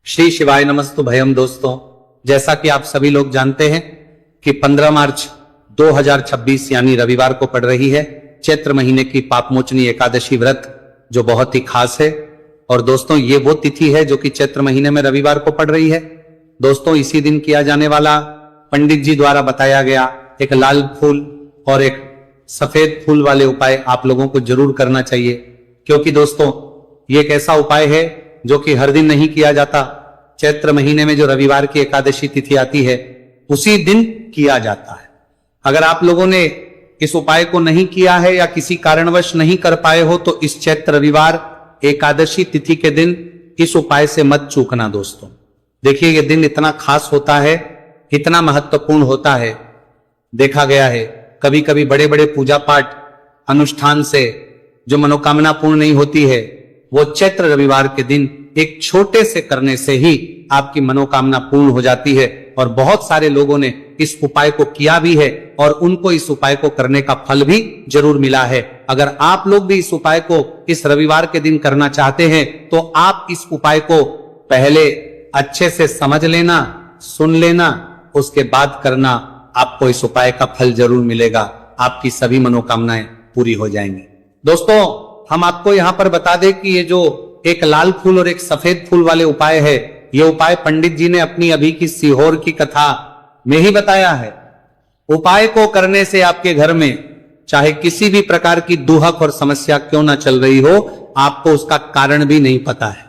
श्री शिवाय नमस्तु भयम। दोस्तों, जैसा कि आप सभी लोग जानते हैं कि 15 मार्च 2026 यानी रविवार को पड़ रही है चैत्र महीने की पापमोचनी एकादशी व्रत, जो बहुत ही खास है। और दोस्तों, ये वो तिथि है जो कि चैत्र महीने में रविवार को पड़ रही है। दोस्तों, इसी दिन किया जाने वाला पंडित जी द्वारा बताया गया एक लाल फूल और एक सफेद फूल वाले उपाय आप लोगों को जरूर करना चाहिए, क्योंकि दोस्तों ये एक ऐसा उपाय है जो कि हर दिन नहीं किया जाता। चैत्र महीने में जो रविवार की एकादशी तिथि आती है उसी दिन किया जाता है। अगर आप लोगों ने इस उपाय को नहीं किया है या किसी कारणवश नहीं कर पाए हो तो इस चैत्र रविवार एकादशी तिथि के दिन इस उपाय से मत चूकना। दोस्तों देखिए, यह दिन इतना खास होता है, इतना महत्वपूर्ण होता है। देखा गया है कभी कभी बड़े बड़े पूजा पाठ अनुष्ठान से जो मनोकामना पूर्ण नहीं होती है, वो चैत्र रविवार के दिन एक छोटे से करने से ही आपकी मनोकामना पूर्ण हो जाती है। और बहुत सारे लोगों ने इस उपाय को किया भी है और उनको इस उपाय को करने का फल भी जरूर मिला है। अगर आप लोग भी इस उपाय को इस रविवार के दिन करना चाहते हैं तो आप इस उपाय को पहले अच्छे से समझ लेना, सुन लेना, उसके बाद करना। आपको इस उपाय का फल जरूर मिलेगा, आपकी सभी मनोकामनाएं पूरी हो जाएंगी। दोस्तों, हम आपको यहां पर बता दें कि ये जो एक लाल फूल और एक सफेद फूल वाले उपाय है, ये उपाय पंडित जी ने अपनी अभी की सीहोर की कथा में ही बताया है। उपाय को करने से आपके घर में चाहे किसी भी प्रकार की दुहक और समस्या क्यों ना चल रही हो, आपको उसका कारण भी नहीं पता है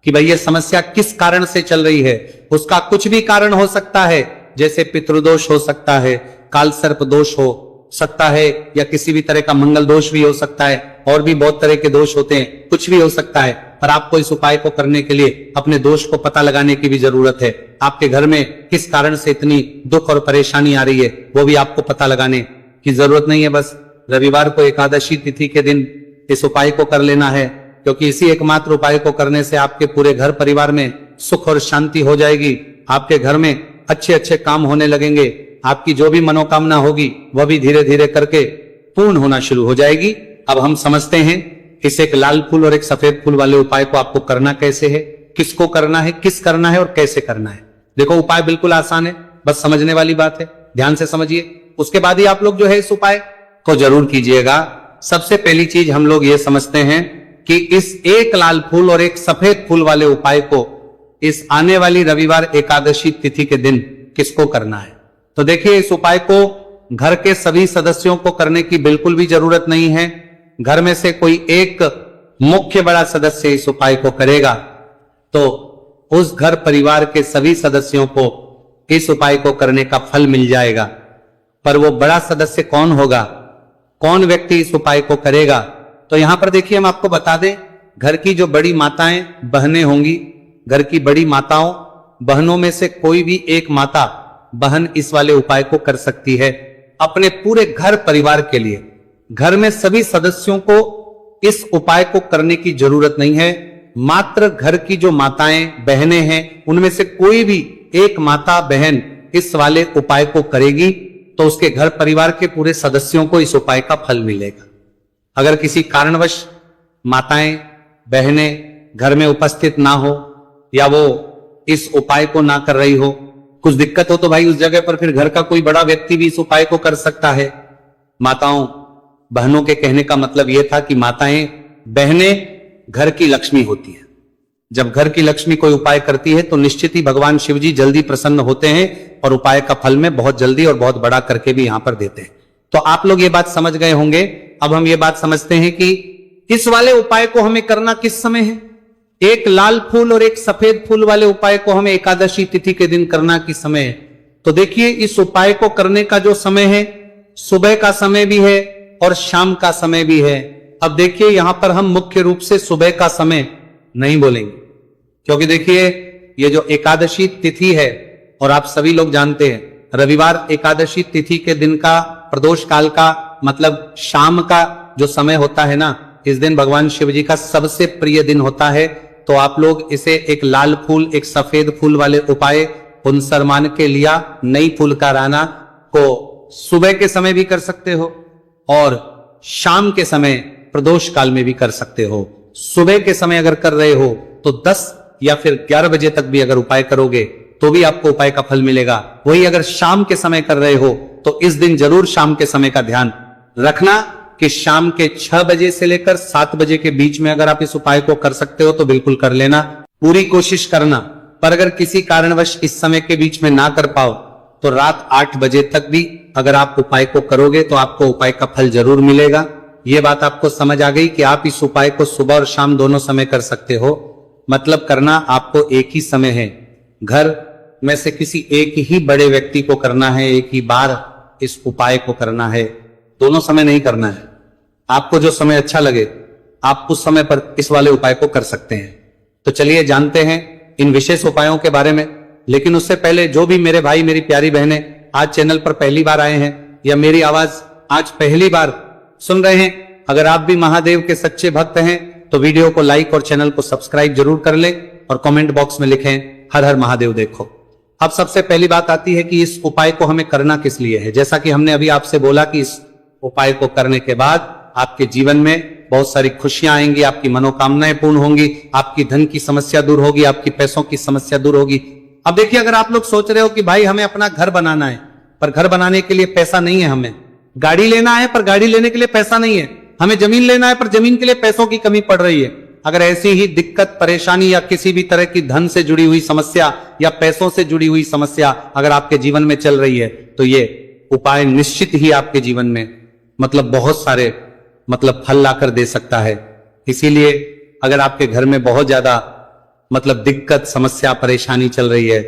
कि भाई ये समस्या किस कारण से चल रही है। उसका कुछ भी कारण हो सकता है, जैसे पितृदोष हो सकता है, काल सर्प दोष हो सकता है, या किसी भी तरह का मंगल दोष भी हो सकता है, और भी बहुत तरह के दोष होते हैं, कुछ भी हो सकता है। पर आपको इस उपाय को करने के लिए अपने दोष को पता लगाने की भी जरूरत है। आपके घर में किस कारण से इतनी दुख और परेशानी आ रही है, वो भी आपको पता लगाने की जरूरत नहीं है। बस रविवार को एकादशी तिथि के दिन इस उपाय को कर लेना है, क्योंकि इसी एकमात्र उपाय को करने से आपके पूरे घर परिवार में सुख और शांति हो जाएगी। आपके घर में अच्छे अच्छे काम होने लगेंगे। आपकी जो भी मनोकामना होगी वह भी धीरे धीरे करके पूर्ण होना शुरू हो जाएगी। अब हम समझते हैं इस एक लाल फूल और एक सफेद फूल वाले उपाय को आपको करना कैसे है, किसको करना है, किस करना है और कैसे करना है। देखो, उपाय बिल्कुल आसान है, बस समझने वाली बात है। ध्यान से समझिए, उसके बाद ही आप लोग जो है इस उपाय को जरूर कीजिएगा। सबसे पहली चीज हम लोग ये समझते हैं कि इस एक लाल फूल और एक सफेद फूल वाले उपाय को इस आने वाली रविवार एकादशी तिथि के दिन किसको करना है। तो देखिए, इस उपाय को घर के सभी सदस्यों को करने की बिल्कुल भी जरूरत नहीं है। घर में से कोई एक मुख्य बड़ा सदस्य इस उपाय को करेगा तो उस घर परिवार के सभी सदस्यों को इस उपाय को करने का फल मिल जाएगा। पर वो बड़ा सदस्य कौन होगा, कौन व्यक्ति इस उपाय को करेगा, तो यहां पर देखिए हम आपको बता दें, घर की जो बड़ी माताएं बहनें होंगी, घर की बड़ी माताओं बहनों में से कोई भी एक माता बहन इस वाले उपाय को कर सकती है अपने पूरे घर परिवार के लिए। घर में सभी सदस्यों को इस उपाय को करने की जरूरत नहीं है। मात्र घर की जो माताएं बहनें हैं उनमें से कोई भी एक माता बहन इस वाले उपाय को करेगी तो उसके घर परिवार के पूरे सदस्यों को इस उपाय का फल मिलेगा। अगर किसी कारणवश माताएं बहनें घर में उपस्थित ना हो या वो इस उपाय को ना कर रही हो, कुछ दिक्कत हो, तो भाई उस जगह पर फिर घर का कोई बड़ा व्यक्ति भी इस उपाय को कर सकता है। माताओं बहनों के कहने का मतलब यह था कि माताएं बहनें घर की लक्ष्मी होती है। जब घर की लक्ष्मी कोई उपाय करती है तो निश्चित ही भगवान शिव जी जल्दी प्रसन्न होते हैं और उपाय का फल में बहुत जल्दी और बहुत बड़ा करके भी यहां पर देते हैं। तो आप लोग ये बात समझ गए होंगे। अब हम ये बात समझते हैं कि इस वाले उपाय को हमें करना किस समय है। एक लाल फूल और एक सफेद फूल वाले उपाय को हमें एकादशी तिथि के दिन करना किस समय है। तो देखिए, इस उपाय को करने का जो समय है, सुबह का समय भी है और शाम का समय भी है। अब देखिए, यहां पर हम मुख्य रूप से सुबह का समय नहीं बोलेंगे, क्योंकि देखिए ये जो एकादशी तिथि है, और आप सभी लोग जानते हैं रविवार एकादशी तिथि के दिन का प्रदोष काल का मतलब शाम का जो समय होता है ना, इस दिन भगवान शिव जी का सबसे प्रिय दिन होता है। तो आप लोग इसे एक लाल फूल एक सफेद फूल वाले उपाय पुंसरमान के लिया नई फूल का राना को सुबह के समय भी कर सकते हो और शाम के समय प्रदोष काल में भी कर सकते हो। सुबह के समय अगर कर रहे हो तो 10 या फिर 11 बजे तक भी अगर उपाय करोगे तो भी आपको उपाय का फल मिलेगा। वही अगर शाम के समय कर रहे हो तो इस दिन जरूर शाम के समय का ध्यान रखना कि शाम के 6 बजे से लेकर 7 बजे के बीच में अगर आप इस उपाय को कर सकते हो तो बिल्कुल कर लेना, पूरी कोशिश करना। पर अगर किसी कारणवश इस समय के बीच में ना कर पाओ तो रात 8 बजे तक भी अगर आप उपाय को करोगे तो आपको उपाय का फल जरूर मिलेगा। ये बात आपको समझ आ गई कि आप इस उपाय को सुबह और शाम दोनों समय कर सकते हो। मतलब करना आपको एक ही समय है, घर में से किसी एक ही बड़े व्यक्ति को करना है, एक ही बार इस उपाय को करना है, दोनों समय नहीं करना है। आपको जो समय अच्छा लगे आप उस समय पर इस वाले उपाय को कर सकते हैं। तो चलिए जानते हैं इन विशेष उपायों के बारे में। लेकिन उससे पहले जो भी मेरे भाई मेरी प्यारी बहनें आज चैनल पर पहली बार आए हैं या मेरी आवाज आज पहली बार सुन रहे हैं, अगर आप भी महादेव के सच्चे भक्त हैं तो वीडियो को लाइक और चैनल को सब्सक्राइब जरूर कर ले और कमेंट बॉक्स में लिखें हर हर महादेव। देखो अब सबसे पहली बात आती है कि इस उपाय को हमें करना किस लिए है। जैसा कि हमने अभी आपसे बोला कि इस उपाय को करने के बाद आपके जीवन में बहुत सारी खुशियां आएंगी, आपकी मनोकामनाएं पूर्ण होंगी, आपकी धन की समस्या दूर होगी, आपकी पैसों की समस्या दूर होगी। अब देखिए, अगर आप लोग सोच रहे हो कि भाई हमें अपना घर बनाना है पर घर बनाने के लिए पैसा नहीं है, हमें गाड़ी लेना है पर गाड़ी लेने के लिए पैसा नहीं है, हमें जमीन लेना है पर जमीन के लिए पैसों की कमी पड़ रही है, अगर ऐसी ही दिक्कत परेशानी या किसी भी तरह की धन से जुड़ी हुई समस्या या पैसों से जुड़ी हुई समस्या अगर आपके जीवन में चल रही है तो ये उपाय निश्चित ही आपके जीवन में मतलब बहुत सारे फल लाकर दे सकता है। इसीलिए अगर आपके घर में बहुत ज्यादा दिक्कत समस्या परेशानी चल रही है,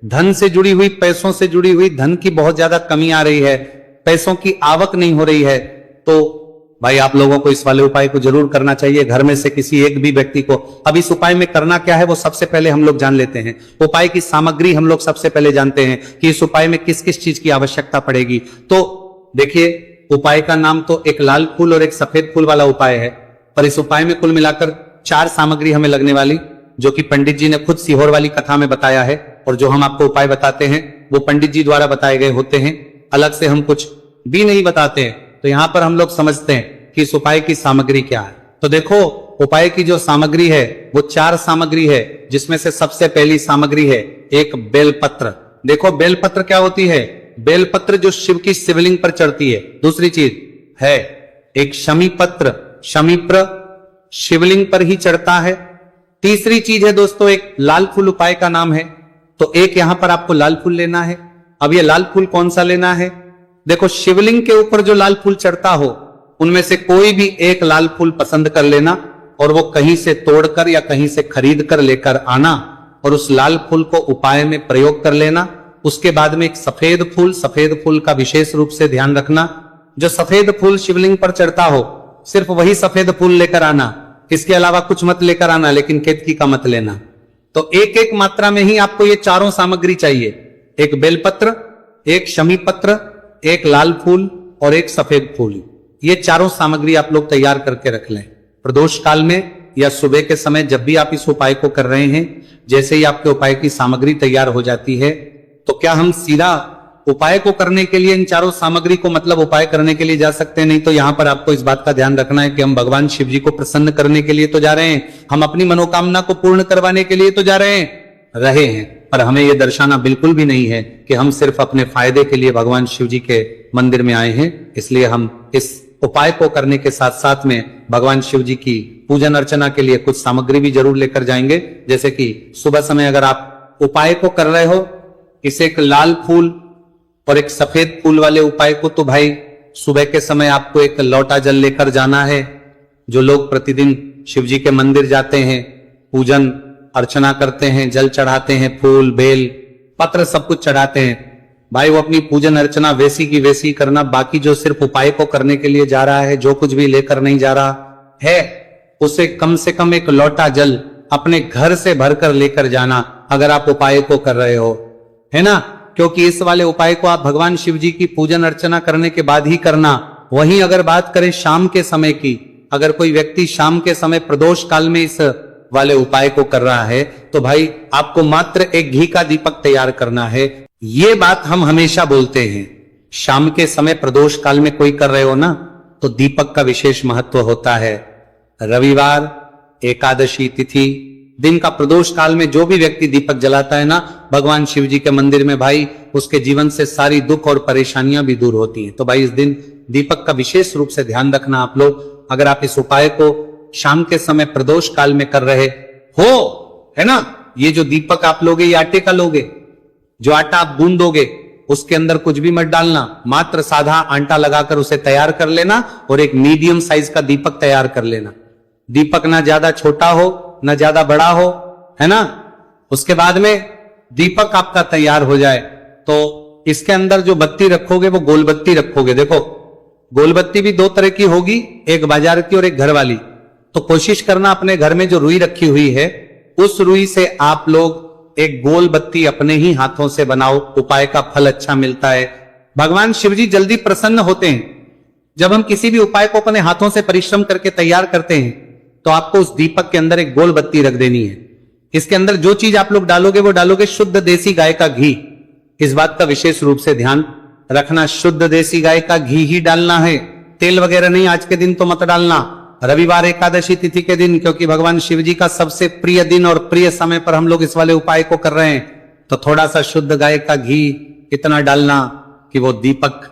धन से जुड़ी हुई पैसों से जुड़ी हुई धन की बहुत ज्यादा कमी आ रही है, पैसों की आवक नहीं हो रही है, तो भाई आप लोगों को इस वाले उपाय को जरूर करना चाहिए, घर में से किसी एक भी व्यक्ति को। अब इस उपाय में करना क्या है वो सबसे पहले हम लोग जान लेते हैं। उपाय की सामग्री हम लोग सबसे पहले जानते हैं कि इस उपाय में किस किस चीज की आवश्यकता पड़ेगी। तो देखिए, उपाय का नाम तो एक लाल फूल और एक सफेद फूल वाला उपाय है, पर इस उपाय में कुल मिलाकर 4 सामग्री हमें लगने वाली, जो कि पंडित जी ने खुद सीहोर वाली कथा में बताया है, और जो हम आपको उपाय बताते हैं वो पंडित जी द्वारा बताए गए होते हैं, अलग से हम कुछ भी नहीं बताते हैं। तो यहां पर हम लोग समझते हैं कि इस उपाय की सामग्री क्या है। तो देखो, उपाय की जो सामग्री है वो 4 सामग्री है, जिसमें से सबसे पहली सामग्री है एक बेलपत्र। देखो बेलपत्र क्या होती है, बेलपत्र जो शिव की शिवलिंग पर चढ़ती है। दूसरी चीज है एक शमी पत्र, शमीप्र शिवलिंग पर ही चढ़ता है। तीसरी चीज है दोस्तों एक लाल फूल, उपाय का नाम है। तो एक यहां पर आपको लाल फूल लेना है। अब ये लाल फूल कौन सा लेना है, देखो शिवलिंग के ऊपर जो लाल फूल चढ़ता हो उनमें से कोई भी एक लाल फूल पसंद कर लेना और वो कहीं से तोड़कर या कहीं से खरीद कर लेकर आना और उस लाल फूल को उपाय में प्रयोग कर लेना। उसके बाद में एक सफेद फूल का विशेष रूप से ध्यान रखना, जो सफेद फूल शिवलिंग पर चढ़ता हो सिर्फ वही सफेद फूल लेकर आना, इसके अलावा कुछ मत लेकर आना, लेकिन केतकी का मत लेना। तो एक एक मात्रा में ही आपको ये चारों सामग्री चाहिए, एक बेलपत्र, एक शमी पत्र, एक लाल फूल और एक सफेद फूल। ये चारों सामग्री आप लोग तैयार करके रख लें। प्रदोष काल में या सुबह के समय जब भी आप इस उपाय को कर रहे हैं, जैसे ही आपके उपाय की सामग्री तैयार हो जाती है तो क्या हम सीधा उपाय को करने के लिए इन चारों सामग्री को उपाय करने के लिए जा सकते हैं? नहीं। तो यहां पर आपको इस बात का ध्यान रखना है कि हम भगवान शिव जी को प्रसन्न करने के लिए तो जा रहे हैं, हम अपनी मनोकामना को पूर्ण करवाने के लिए तो जा रहे हैं, पर हमें यह दर्शाना बिल्कुल भी नहीं है कि हम सिर्फ अपने फायदे के लिए भगवान शिव जी के मंदिर में आए हैं। इसलिए हम इस उपाय को करने के साथ साथ में भगवान शिव जी की पूजन अर्चना के लिए कुछ सामग्री भी जरूर लेकर जाएंगे। जैसे कि सुबह समय अगर आप उपाय को कर रहे हो, इसे एक लाल फूल और एक सफेद फूल वाले उपाय को, तो भाई सुबह के समय आपको एक लोटा जल लेकर जाना है। जो लोग प्रतिदिन शिव जी के मंदिर जाते हैं, पूजन अर्चना करते हैं, जल चढ़ाते हैं, फूल बेल पत्र सब कुछ चढ़ाते हैं, भाई वो अपनी पूजन अर्चना वैसी की वैसी करना। बाकी जो सिर्फ उपाय को करने के लिए जा रहा है, जो कुछ भी लेकर नहीं जा रहा है, उसे कम से कम एक लोटा जल अपने घर से भरकर लेकर जाना अगर आप उपाय को कर रहे हो, है ना। क्योंकि इस वाले उपाय को आप भगवान शिव जी की पूजन अर्चना करने के बाद ही करना। वहीं अगर बात करें शाम के समय की, अगर कोई व्यक्ति शाम के समय प्रदोष काल में इस वाले उपाय को कर रहा है तो भाई आपको मात्र एक घी का दीपक तैयार करना है। ये बात हम हमेशा बोलते हैं, शाम के समय प्रदोष काल में कोई कर रहे हो ना, तो दीपक का विशेष महत्व होता है। रविवार, एकादशी तिथि, दिन का प्रदोष काल में जो भी व्यक्ति दीपक जलाता है ना भगवान शिव जी के मंदिर में भाई, उसके जीवन से सारी दुख और परेशानियां भी दूर होती हैं। तो भाई इस दिन दीपक का विशेष रूप से ध्यान रखना आप लोग। अगर आप इस उपाय को शाम के समय प्रदोष काल में कर रहे हो, है ना, ये जो दीपक आप लोगे ये आटे का लोगे, जो आटा आप गूंदोगे उसके अंदर कुछ भी मत डालना, मात्र साधा आटा लगाकर उसे तैयार कर लेना और एक मीडियम साइज का दीपक तैयार कर लेना। दीपक ना ज्यादा छोटा हो ना ज्यादा बड़ा हो, है ना। उसके बाद में दीपक आपका तैयार हो जाए तो इसके अंदर जो बत्ती रखोगे वो गोल बत्ती रखोगे। देखो गोल बत्ती भी दो तरह की होगी, एक बाजार की और एक घर वाली। तो कोशिश करना अपने घर में जो रुई रखी हुई है उस रुई से आप लोग एक गोल बत्ती अपने ही हाथों से बनाओ, उपाय का फल अच्छा मिलता है। भगवान शिवजी जल्दी प्रसन्न होते हैं जब हम किसी भी उपाय को अपने हाथों से परिश्रम करके तैयार करते हैं। तो आपको उस दीपक के अंदर एक गोल बत्ती रख देनी है। इसके अंदर जो चीज आप लोग डालोगे वो डालोगे शुद्ध देसी गाय का घी। इस बात का विशेष रूप से ध्यान रखना, शुद्ध देसी गाय का घी ही डालना है, तेल वगैरह नहीं। आज के दिन तो मत डालना, रविवार एकादशी तिथि के दिन, क्योंकि भगवान शिव जी का सबसे प्रिय दिन और प्रिय समय पर हम लोग इस वाले उपाय को कर रहे हैं। तो थोड़ा सा शुद्ध गाय का घी इतना डालना कि वो दीपक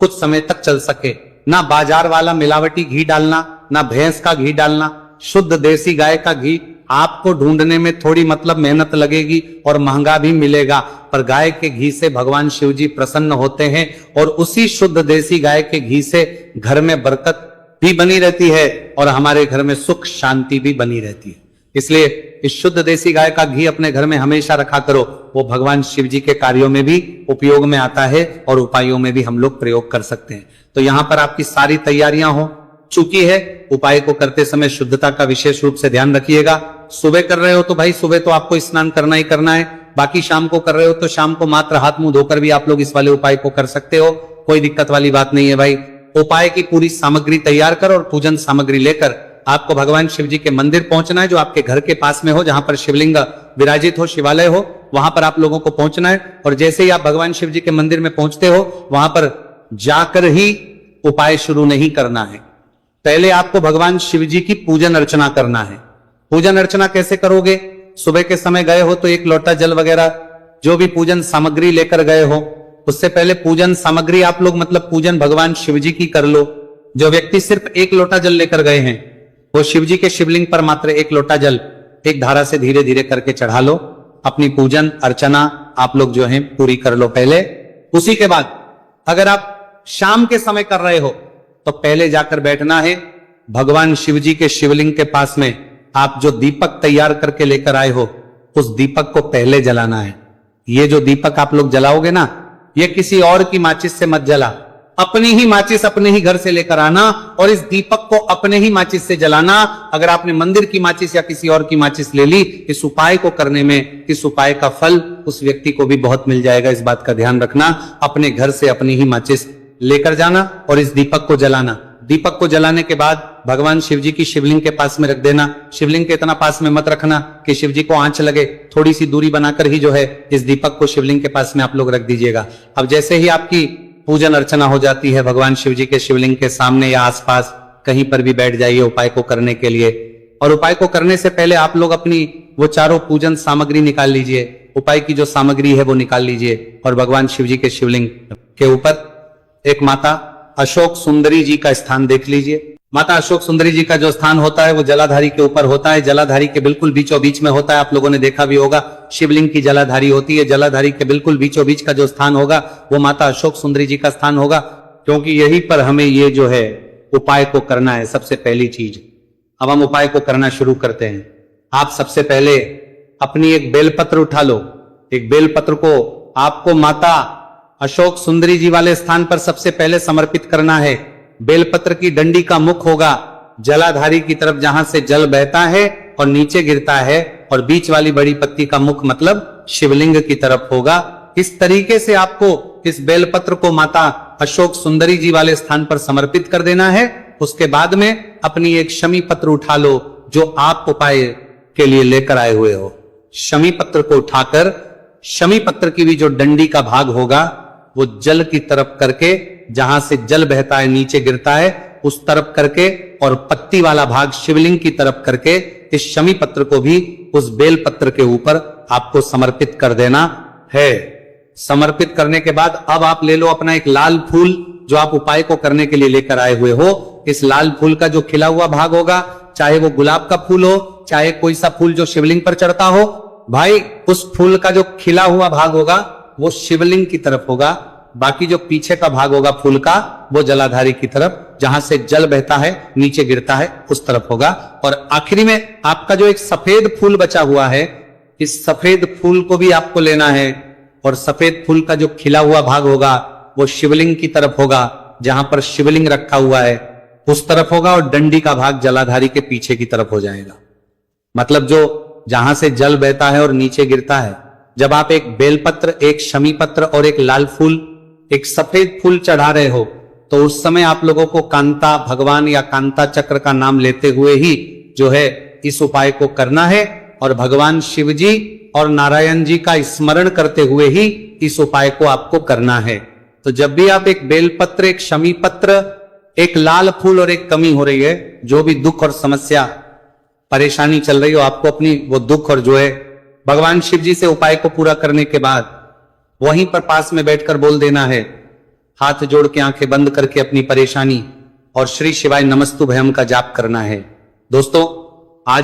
कुछ समय तक चल सके। ना बाजार वाला मिलावटी घी डालना, ना भैंस का घी डालना, शुद्ध देसी गाय का घी। आपको ढूंढने में थोड़ी मतलब मेहनत लगेगी और महंगा भी मिलेगा, पर गाय के घी से भगवान शिव जी प्रसन्न होते हैं और उसी शुद्ध देसी गाय के घी से घर में बरकत भी बनी रहती है और हमारे घर में सुख शांति भी बनी रहती है। इसलिए इस शुद्ध देसी गाय का घी अपने घर में हमेशा रखा करो, वो भगवान शिव जी के कार्यों में भी उपयोग में आता है और उपायों में भी हम लोग प्रयोग कर सकते हैं। तो यहां पर आपकी सारी तैयारियां हो चुकी है। उपाय को करते समय शुद्धता का विशेष रूप से ध्यान रखिएगा। सुबह कर रहे हो तो भाई सुबह तो आपको स्नान करना ही करना है, बाकी शाम को कर रहे हो तो शाम को मात्र हाथ मुंह धोकर भी आप लोग इस वाले उपाय को कर सकते हो, कोई दिक्कत वाली बात नहीं है भाई। उपाय की पूरी सामग्री तैयार कर और पूजन सामग्री लेकर आपको भगवान शिव जी के मंदिर पहुंचना है, जो आपके घर के पास में हो, जहां पर शिवलिंग विराजित हो, शिवालय हो, वहां पर आप लोगों को पहुंचना है। और जैसे ही आप भगवान शिव जी के मंदिर में पहुंचते हो वहां पर जाकर ही उपाय शुरू नहीं करना है, पहले आपको भगवान शिव जी की पूजन अर्चना करना है। पूजन अर्चना कैसे करोगे? सुबह के समय गए हो तो एक लोटा जल वगैरह जो भी पूजन सामग्री लेकर गए हो, उससे पहले पूजन सामग्री आप लोग मतलब पूजन भगवान शिव जी की कर लो। जो व्यक्ति सिर्फ एक लोटा जल लेकर गए हैं वो शिव जी के शिवलिंग पर मात्र एक लोटा जल एक धारा से धीरे धीरे करके चढ़ा लो। अपनी पूजन अर्चना आप लोग जो है पूरी कर लो पहले। उसी के बाद अगर आप शाम के समय कर रहे हो तो पहले जाकर बैठना है भगवान शिव जी के शिवलिंग के पास में। आप जो दीपक तैयार करके लेकर आए हो उस दीपक को पहले जलाना है। ये जो दीपक आप लोग जलाओगे ना, ये किसी और की माचिस से मत जला, अपनी ही माचिस अपने ही घर से लेकर आना और इस दीपक को अपने ही माचिस से जलाना। अगर आपने मंदिर की माचिस या किसी और की माचिस ले ली, इस उपाय को करने में इस उपाय का फल उस व्यक्ति को भी बहुत मिल जाएगा। इस बात का ध्यान रखना, अपने घर से अपनी ही माचिस लेकर जाना और इस दीपक को जलाना। दीपक को जलाने के बाद भगवान शिव जी की शिवलिंग के पास में रख देना। शिवलिंग के इतना पास में मत रखना कि शिव जी को आंच लगे, थोड़ी सी दूरी बनाकर ही जो है इस दीपक को शिवलिंग के पास में आप लोग रख दीजिएगा। अब जैसे ही आपकी पूजन अर्चना हो जाती है भगवान शिव जी के शिवलिंग के सामने या आसपास कहीं पर भी बैठ जाइए उपाय को करने के लिए। और उपाय को करने से पहले आप लोग अपनी वो चारों पूजन सामग्री निकाल लीजिए, उपाय की जो सामग्री है वो निकाल लीजिए और भगवान शिव जी के शिवलिंग के ऊपर एक माता अशोक सुंदरी जी का स्थान देख लीजिए। माता अशोक सुंदरी जी का जो स्थान होता है वो जलाधारी के ऊपर होता है, जलाधारी के बिल्कुल बीचों बीच में होता है। आप लोगों ने देखा भी होगा शिवलिंग की जलाधारी होती है, जलाधारी के बिल्कुल बीचों बीच का जो स्थान होगा वो माता अशोक सुंदरी जी का स्थान होगा, क्योंकि यहीं पर हमें ये जो है उपाय को करना है सबसे पहली चीज। अब हम उपाय को करना शुरू करते हैं। आप सबसे पहले अपनी एक बेलपत्र उठा लो। एक बेलपत्र को आपको माता अशोक सुंदरी जी वाले स्थान पर सबसे पहले समर्पित करना है। बेलपत्र की डंडी का मुख होगा जलाधारी की तरफ जहां से जल बहता है और नीचे गिरता है, और बीच वाली बड़ी पत्ती का मुख मतलब शिवलिंग की तरफ होगा। इस तरीके से आपको इस बेलपत्र को माता अशोक सुंदरी जी वाले स्थान पर समर्पित कर देना है। उसके बाद में अपनी एक शमी पत्र उठा लो जो आप उपाय के लिए लेकर आए हुए हो। शमी पत्र को उठाकर शमी पत्र की भी जो डंडी का भाग होगा वो जल की तरफ करके, जहां से जल बहता है नीचे गिरता है उस तरफ करके, और पत्ती वाला भाग शिवलिंग की तरफ करके इस शमी पत्र को भी उस बेल पत्र के ऊपर आपको समर्पित कर देना है। समर्पित करने के बाद अब आप ले लो अपना एक लाल फूल जो आप उपाय को करने के लिए लेकर आए हुए हो। इस लाल फूल का जो खिला हुआ भाग होगा, चाहे वो गुलाब का फूल हो, चाहे कोई सा फूल जो शिवलिंग पर चढ़ता हो, भाई उस फूल का जो खिला हुआ भाग होगा वो शिवलिंग की तरफ होगा। बाकी जो पीछे का भाग होगा फूल का वो जलाधारी की तरफ, जहां से जल बहता है नीचे गिरता है उस तरफ होगा। और आखिरी में आपका जो एक सफेद फूल बचा हुआ है, इस सफेद फूल को भी आपको लेना है और सफेद फूल का जो खिला हुआ भाग होगा वो शिवलिंग की तरफ होगा, जहां पर शिवलिंग रखा हुआ है उस तरफ होगा, और डंडी का भाग जलाधारी के पीछे की तरफ हो जाएगा। मतलब जो जहां से जल बहता है और नीचे गिरता है, जब आप एक बेलपत्र, एक शमी पत्र और एक लाल फूल, एक सफेद फूल चढ़ा रहे हो, तो उस समय आप लोगों को कांता भगवान या कांता चक्र का नाम लेते हुए ही जो है इस उपाय को करना है, और भगवान शिव जी और नारायण जी का स्मरण करते हुए ही इस उपाय को आपको करना है। तो जब भी आप एक बेलपत्र, एक शमी पत्र, एक लाल फूल और एक कमी हो रही है, जो भी दुख और समस्या परेशानी चल रही हो, आपको अपनी वो दुख और जो है भगवान शिव जी से उपाय को पूरा करने के बाद वहीं पर पास में बैठकर बोल देना है, हाथ जोड़ के आंखें बंद करके अपनी परेशानी और श्री शिवाय नमस्तु भयम का जाप करना है। दोस्तों आज हम